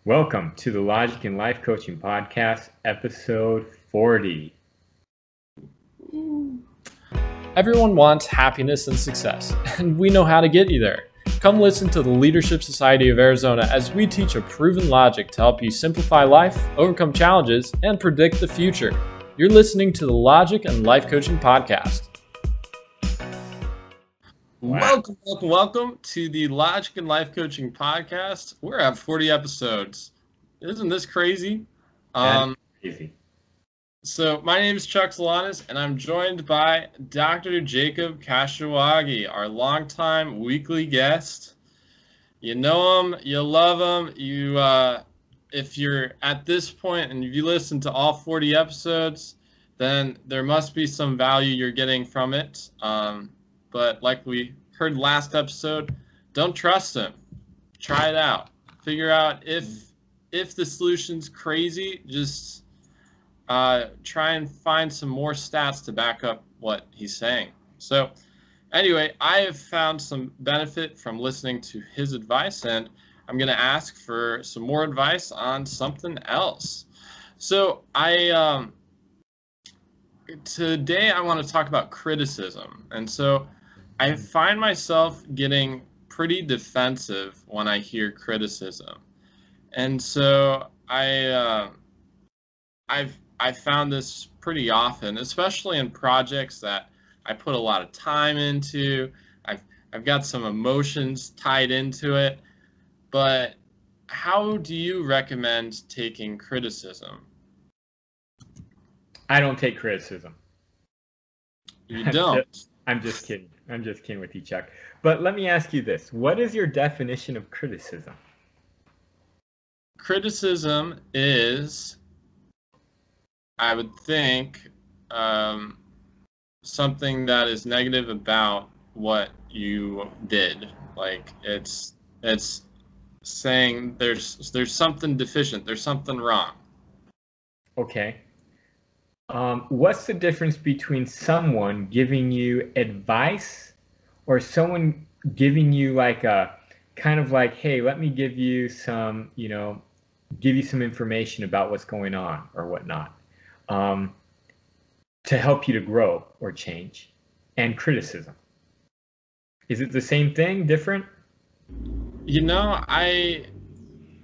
Welcome to the Logic and Life Coaching Podcast, episode 40. Everyone wants happiness and success, and we know how to get you there. Come listen to the Leadership Society of Arizona as we teach a proven logic to help you simplify life, overcome challenges, and predict the future. You're listening to the Logic and Life Coaching Podcast. Wow. Welcome to the Logic and Life Coaching Podcast. We're at 40 episodes. Isn't this crazy? Easy. So my name is Chuck Solanas, and I'm joined by Dr. Jacob Kashiwagi, our longtime weekly guest. You know him, you love him. If you're at this point and if you listen to all 40 episodes, then there must be some value you're getting from it. But like we heard last episode, don't trust him. Try it out. Figure out if the solution's crazy, just try and find some more stats to back up what he's saying. So anyway, I have found some benefit from listening to his advice, and I'm going to ask for some more advice on something else. So today I want to talk about criticism. And so I find myself getting pretty defensive when I hear criticism. And so I found this pretty often, especially in projects that I put a lot of time into. I've got some emotions tied into it. But how do you recommend taking criticism? I don't take criticism. You don't? I'm just kidding. I'm just kidding with you, Chuck. But let me ask you this. What is your definition of criticism? Criticism is, I would think, something that is negative about what you did. Like it's saying there's something deficient, there's something wrong. Okay. What's the difference between someone giving you advice or someone giving you like a kind of like, hey, let me give you some, give you some information about what's going on or whatnot, to help you to grow or change, and criticism? Is it the same thing, different? I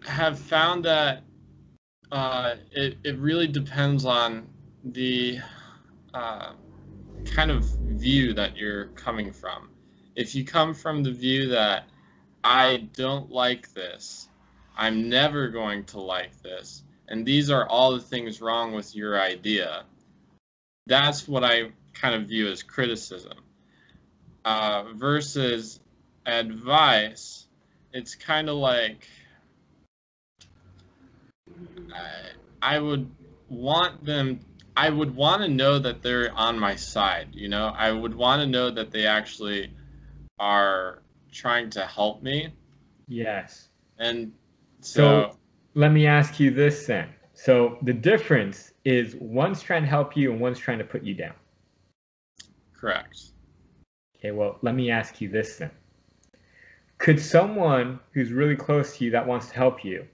have found that it really depends on the kind of view that you're coming from. If you come from the view that I don't like this, I'm never going to like this, and these are all the things wrong with your idea, that's what I kind of view as criticism. Versus advice, it's kind of like I would want to know that they're on my side, I would want to know that they actually are trying to help me. Yes. And so let me ask you this then. So the difference is one's trying to help you and one's trying to put you down. Correct. Okay, well, let me ask you this then. Could someone who's really close to you that wants to help you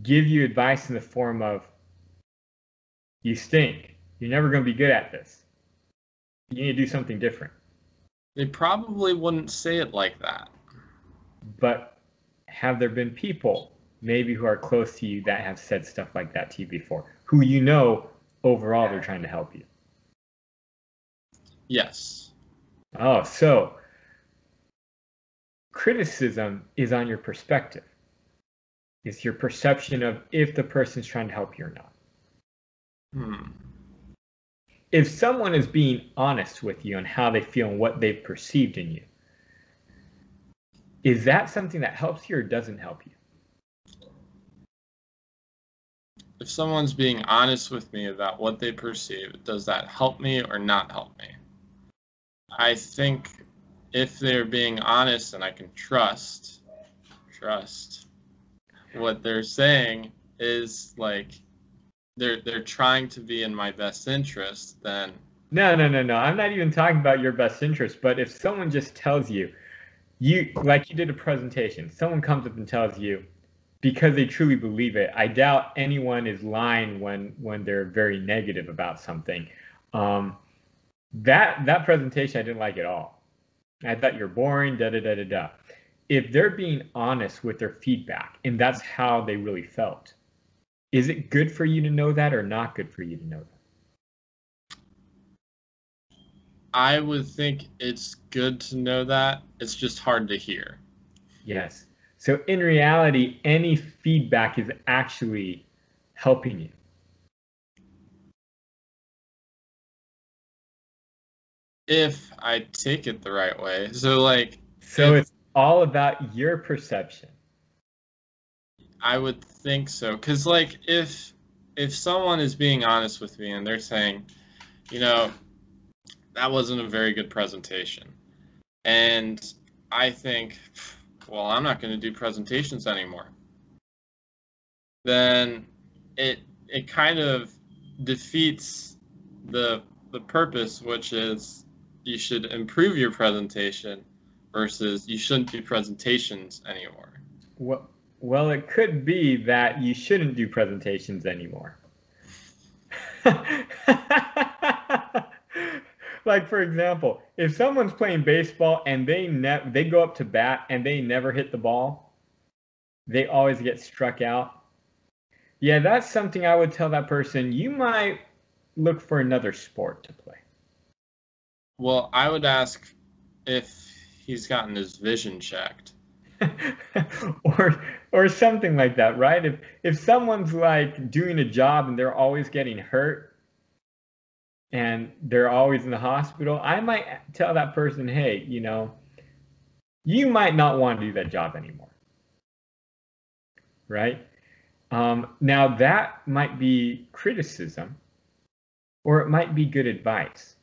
give you advice in the form of, you stink, you're never going to be good at this, you need to do something different? They probably wouldn't say it like that. But have there been people maybe who are close to you that have said stuff like that to you before, who overall they're trying to help you? Yes. Oh, so criticism is on your perspective. It's your perception of if the person's trying to help you or not. If someone is being honest with you on how they feel and what they've perceived in you, is that something that helps you or doesn't help you? If someone's being honest with me about what they perceive, does that help me or not help me? I think if they're being honest and I can trust what they're saying is like they're trying to be in my best interest, then No. I'm not even talking about your best interest, but if someone just tells you, like you did a presentation, someone comes up and tells you, because they truly believe it. I doubt anyone is lying when they're very negative about something. Um, that presentation I didn't like at all. I thought you're boring, da da da da da. If they're being honest with their feedback and that's how they really felt, is it good for you to know that or not good for you to know that? I would think it's good to know that. It's just hard to hear. Yes. So in reality, any feedback is actually helping you. If I take it the right way. So like So if it's all about your perception. I would think so, because like if someone is being honest with me and they're saying, you know, that wasn't a very good presentation, and I think, well, I'm not going to do presentations anymore, then it kind of defeats the purpose, which is you should improve your presentation versus you shouldn't do presentations anymore. Well, it could be that you shouldn't do presentations anymore. Like for example, if someone's playing baseball and they go up to bat and they never hit the ball, they always get struck out. Yeah, that's something I would tell that person, you might look for another sport to play. Well, I would ask if he's gotten his vision checked. or something like that, right? If someone's like doing a job and they're always getting hurt and they're always in the hospital, I might tell that person, hey, you might not want to do that job anymore, right? Now that might be criticism or it might be good advice,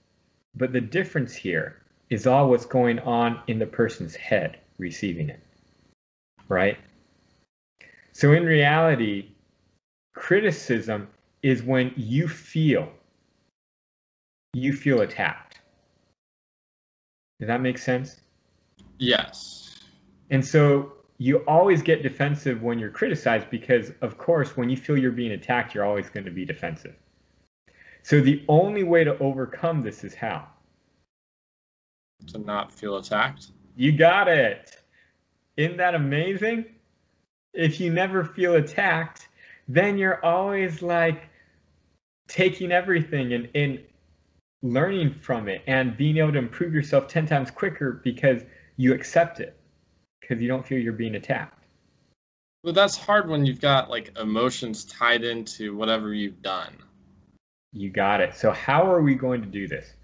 but the difference here is all what's going on in the person's head receiving it, right? So in reality, criticism is when you feel attacked. Does that make sense? Yes. And so you always get defensive when you're criticized because, of course, when you feel you're being attacked, you're always going to be defensive. So the only way to overcome this is how? To not feel attacked. You got it. Isn't that amazing? If you never feel attacked, then you're always like taking everything and learning from it and being able to improve yourself 10 times quicker because you accept it, because you don't feel you're being attacked. But that's hard when you've got like emotions tied into whatever you've done. You got it. So how are we going to do this?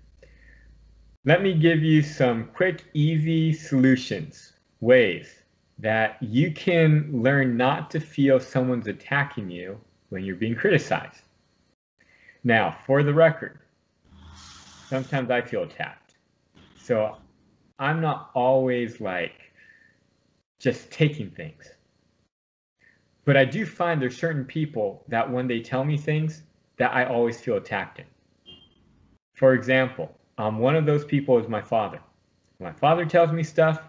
Let me give you some quick, easy solutions, ways that you can learn not to feel someone's attacking you when you're being criticized. Now, for the record, sometimes I feel attacked. So I'm not always like just taking things. But I do find there's certain people that when they tell me things that I always feel attacked in. For example, one of those people is my father. When my father tells me stuff,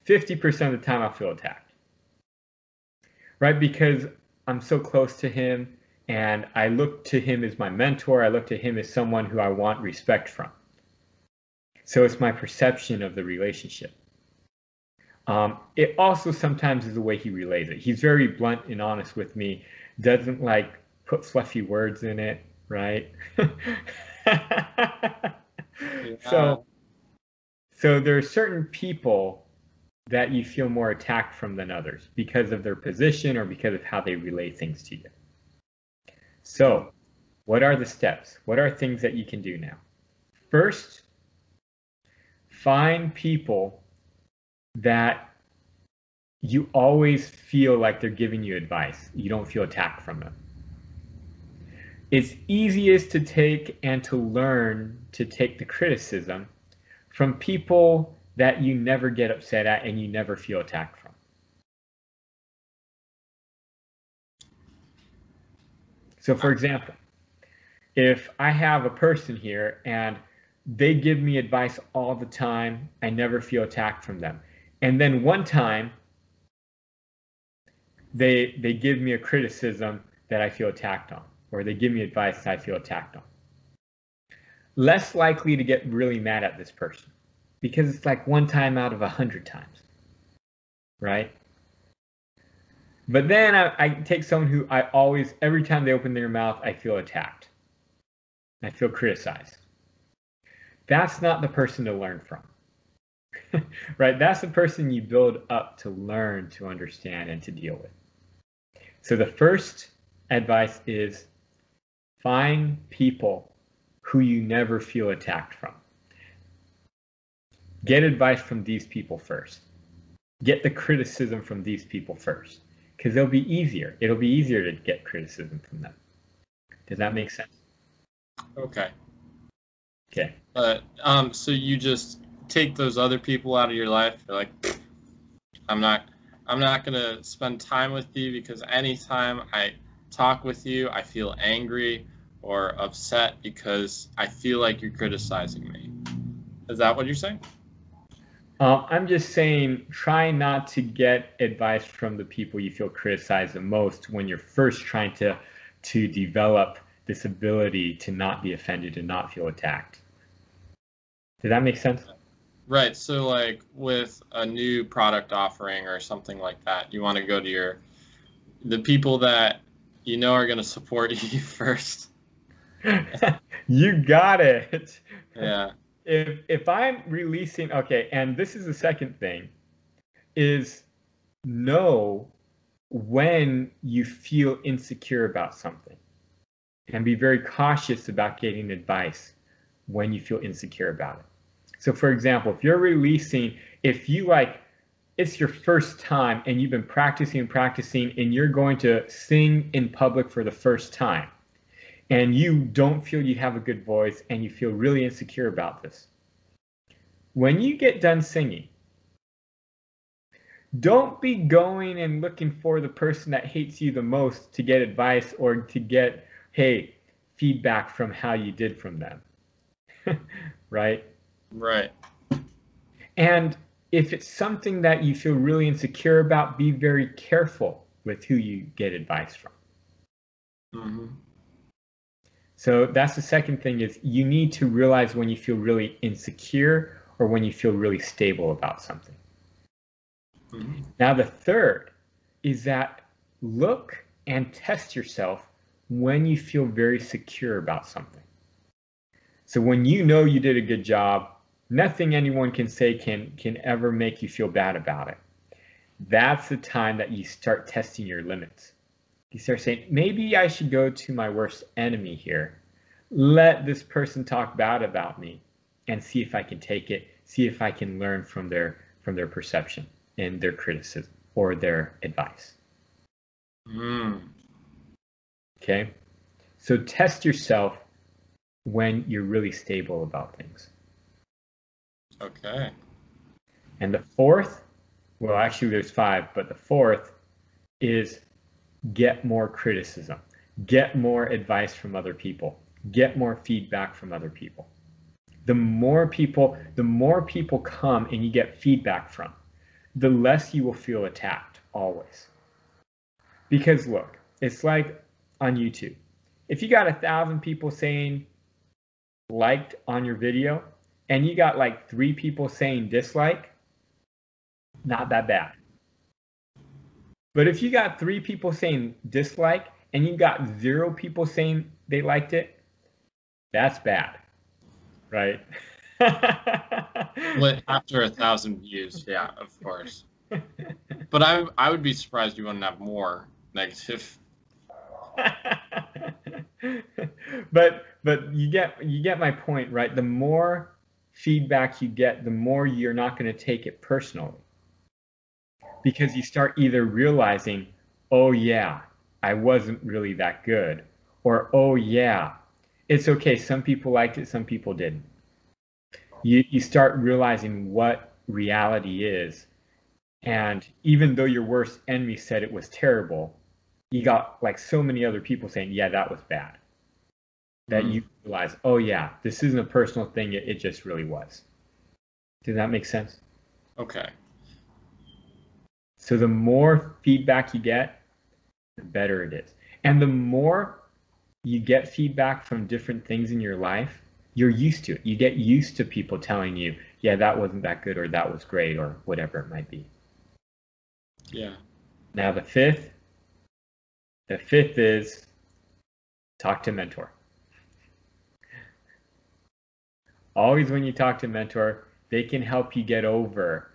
50% of the time I feel attacked. Right? Because I'm so close to him and I look to him as my mentor. I look to him as someone who I want respect from. So it's my perception of the relationship. It also sometimes is the way he relays it. He's very blunt and honest with me, doesn't like put fluffy words in it, right? So there are certain people that you feel more attacked from than others because of their position or because of how they relay things to you. So what are the steps? What are things that you can do now? First, find people that you always feel like they're giving you advice. You don't feel attacked from them. It's easiest to take and to learn to take the criticism from people that you never get upset at and you never feel attacked from. So for example, if I have a person here and they give me advice all the time, I never feel attacked from them. And then one time they give me a criticism that I feel attacked on, or they give me advice that I feel attacked on. Less likely to get really mad at this person because it's like one time out of 100 times, right? But then I take someone who I always, every time they open their mouth, I feel attacked. I feel criticized. That's not the person to learn from, right? That's the person you build up to learn, to understand, and to deal with. So the first advice is find people who you never feel attacked from. Get advice from these people first. Get the criticism from these people first, because it'll be easier. It'll be easier to get criticism from them. Does that make sense? Okay. Okay. So you just take those other people out of your life. You're like, I'm not gonna spend time with you because anytime I talk with you, I feel angry or upset because I feel like you're criticizing me. Is that what you're saying? I'm just saying, try not to get advice from the people you feel criticized the most when you're first trying to develop this ability to not be offended and not feel attacked. Did that make sense? Right. So like with a new product offering or something like that, you want to go to the people that you know are going to support you first. You got it. Yeah. If I'm releasing, okay, and this is the second thing, is know when you feel insecure about something and be very cautious about getting advice when you feel insecure about it. So for example, if you're releasing, if you like, it's your first time and you've been practicing and you're going to sing in public for the first time, and you don't feel you have a good voice and you feel really insecure about this. When you get done singing, don't be going and looking for the person that hates you the most to get advice or to get, hey, feedback from how you did from them. Right? Right. And if it's something that you feel really insecure about, be very careful with who you get advice from. Mm-hmm. So that's the second thing, is you need to realize when you feel really insecure or when you feel really stable about something. Mm-hmm. Now the third is that look and test yourself when you feel very secure about something. So when you know you did a good job, nothing anyone can say can ever make you feel bad about it. That's the time that you start testing your limits. You start saying, maybe I should go to my worst enemy here. Let this person talk bad about me and see if I can take it, see if I can learn from their perception and their criticism or their advice. Okay? So test yourself when you're really stable about things. Okay. And the fourth, well, actually there's 5, but the fourth is get more criticism, get more advice from other people, get more feedback from other people. The more people come and you get feedback from, the less you will feel attacked, always. Because look, it's like on YouTube. If you got 1,000 people saying liked on your video and you got like 3 people saying dislike, not that bad. But if you got 3 people saying dislike and you got 0 people saying they liked it, that's bad, right? After 1,000 views, yeah, of course. But I would be surprised you wouldn't have more negative. But you get my point, right? The more feedback you get, the more you're not going to take it personally. Because you start either realizing, oh yeah, I wasn't really that good, or oh yeah, it's okay, some people liked it, some people didn't. You start realizing what reality is, and even though your worst enemy said it was terrible, you got like so many other people saying, yeah, that was bad, that you realize, oh yeah, this isn't a personal thing, it just really was. Does that make sense? Okay. So the more feedback you get, the better it is. And the more you get feedback from different things in your life, you're used to it. You get used to people telling you, yeah, that wasn't that good, or that was great, or whatever it might be. Yeah. Now the fifth is talk to a mentor. Always when you talk to a mentor, they can help you get over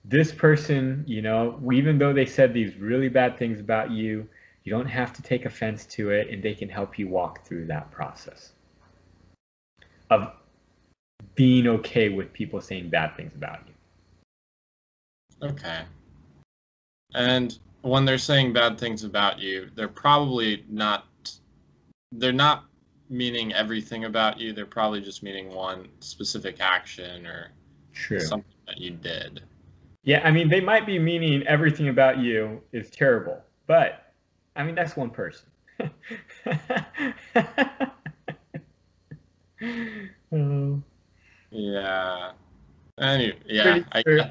this person, you know, even though they said these really bad things about you, you don't have to take offense to it, and they can help you walk through that process of being okay with people saying bad things about you. Okay. And when they're saying bad things about you, they're not meaning everything about you. They're probably just meaning one specific action or something that you did. Yeah, I mean, they might be meaning everything about you is terrible, but I mean, that's one person. Yeah. Anyway, yeah.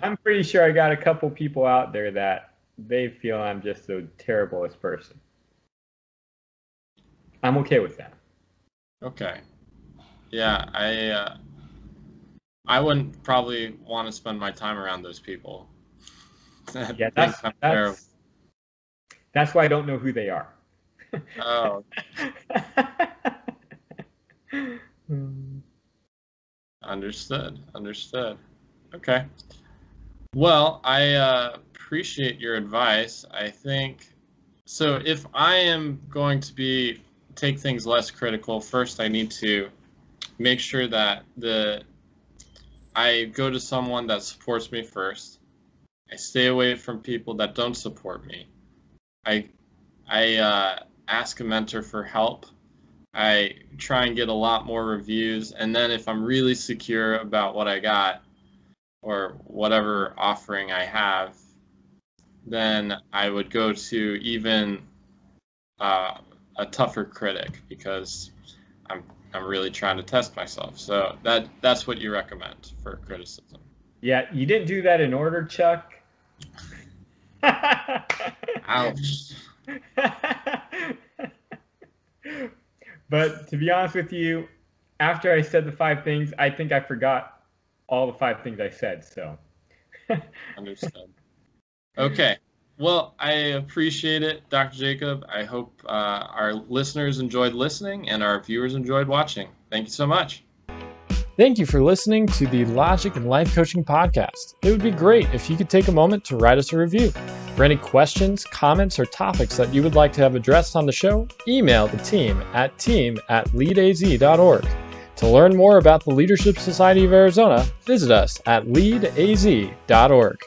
I'm pretty sure I got a couple people out there that they feel I'm just the terriblest person. I'm okay with that. Okay. Yeah, I wouldn't probably want to spend my time around those people. Yeah, that's why I don't know who they are. Oh. Understood. Okay. Well, I appreciate your advice. I think so. If I am going to take things less critical, first I need to make sure that I go to someone that supports me first. I stay away from people that don't support me. I ask a mentor for help. I try and get a lot more reviews, and then if I'm really secure about what I got or whatever offering I have, then I would go to even a tougher critic, because I'm really trying to test myself. So that's what you recommend for criticism. Yeah, you didn't do that in order, Chuck. Ouch. But to be honest with you, after I said the 5 things, I think I forgot all the 5 things I said, so. Understood. Okay. Well, I appreciate it, Dr. Jacob. I hope our listeners enjoyed listening and our viewers enjoyed watching. Thank you so much. Thank you for listening to the Logic and Life Coaching Podcast. It would be great if you could take a moment to write us a review. For any questions, comments, or topics that you would like to have addressed on the show, email the team at leadaz.org. To learn more about the Leadership Society of Arizona, visit us at leadaz.org.